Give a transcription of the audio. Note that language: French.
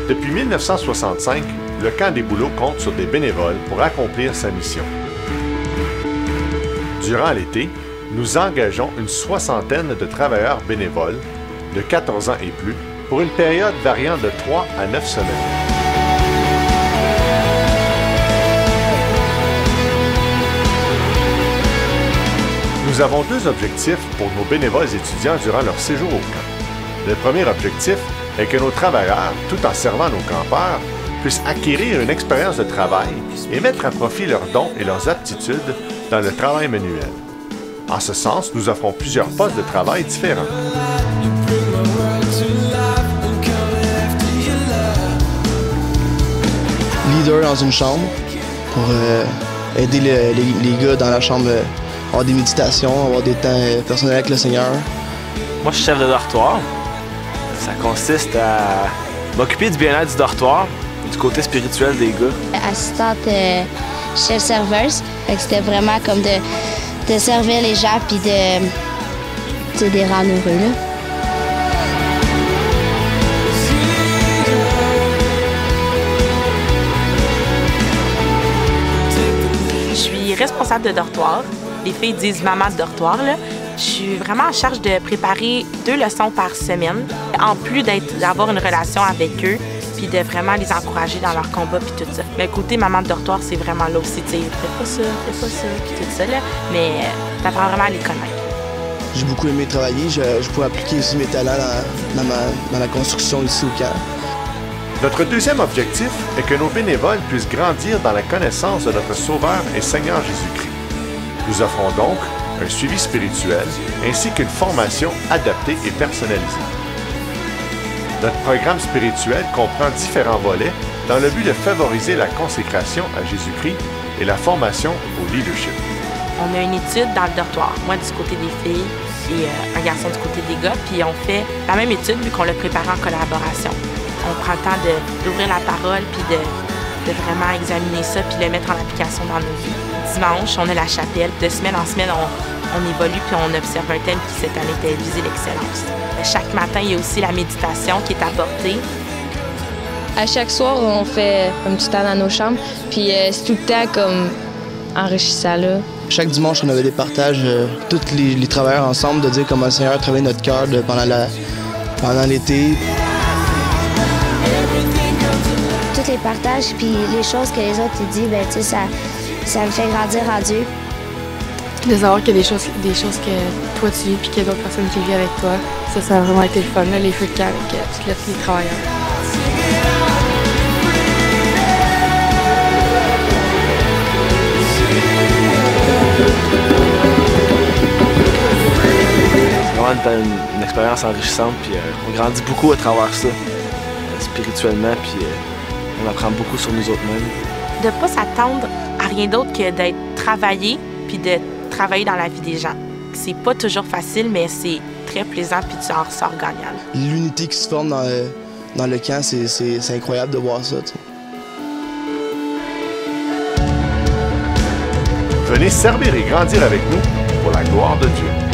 Depuis 1965, le Camp des Bouleaux compte sur des bénévoles pour accomplir sa mission. Durant l'été, nous engageons une soixantaine de travailleurs bénévoles de 14 ans et plus pour une période variant de 3 à 9 semaines. Nous avons deux objectifs pour nos bénévoles étudiants durant leur séjour au camp. Le premier objectif est que nos travailleurs, tout en servant nos campeurs, puissent acquérir une expérience de travail et mettre à profit leurs dons et leurs aptitudes dans le travail manuel. En ce sens, nous offrons plusieurs postes de travail différents. Leader dans une chambre pour aider les gars dans la chambre à avoir des méditations, avoir des temps personnels avec le Seigneur. Moi, je suis chef de dortoir. Ça consiste à m'occuper du bien-être du dortoir, du côté spirituel des gars. Assistante chef serveuse, c'était vraiment comme de servir les gens puis de les rendre heureux, là. Je suis responsable de dortoir. Les filles disent maman de dortoir, là. Je suis vraiment en charge de préparer 2 leçons par semaine, en plus d'avoir une relation avec eux, puis de vraiment les encourager dans leur combat, puis tout ça. Mais le côté maman de dortoir, c'est vraiment là aussi, tu sais, fais pas ça, puis tout ça, là. Mais t'apprends vraiment à les connaître. J'ai beaucoup aimé travailler. Je pourrais appliquer aussi mes talents dans la construction ici au camp. Notre deuxième objectif est que nos bénévoles puissent grandir dans la connaissance de notre Sauveur et Seigneur Jésus-Christ. Nous offrons donc un suivi spirituel ainsi qu'une formation adaptée et personnalisée. Notre programme spirituel comprend différents volets dans le but de favoriser la consécration à Jésus-Christ et la formation au leadership. On a une étude dans le dortoir, moi du côté des filles et un garçon du côté des gars, puis on fait la même étude vu qu'on l'a préparée en collaboration. On prend le temps d'ouvrir la parole puis de vraiment examiner ça puis le mettre en application dans nos vies. Dimanche, on a la chapelle. De semaine en semaine, on évolue puis on observe un thème qui, cette année, était viser l'excellence. Chaque matin, il y a aussi la méditation qui est apportée. À chaque soir, on fait un petit temps dans nos chambres, puis c'est tout le temps comme enrichissant, là. Chaque dimanche, on avait des partages, tous les travailleurs ensemble, de dire comment le Seigneur a travaillé notre cœur pendant l'été. Tous les partages puis les choses que les autres ils disent, ben tu sais, ça me fait grandir en Dieu. De savoir qu'il y a des choses que toi tu vis puis qu'il y a d'autres personnes qui vivent avec toi, ça a vraiment été le fun, là, les feux de camp avec tous les travailleurs. C'est vraiment une expérience enrichissante, puis on grandit beaucoup à travers ça, spirituellement, puis on apprend beaucoup sur nous autres mêmes. De ne pas s'attendre à rien d'autre que d'être travaillé puis de travailler dans la vie des gens. C'est pas toujours facile, mais c'est très plaisant puis tu en ressors gagnant. L'unité qui se forme dans le camp, c'est incroyable de voir ça, t'sais. Venez servir et grandir avec nous pour la gloire de Dieu.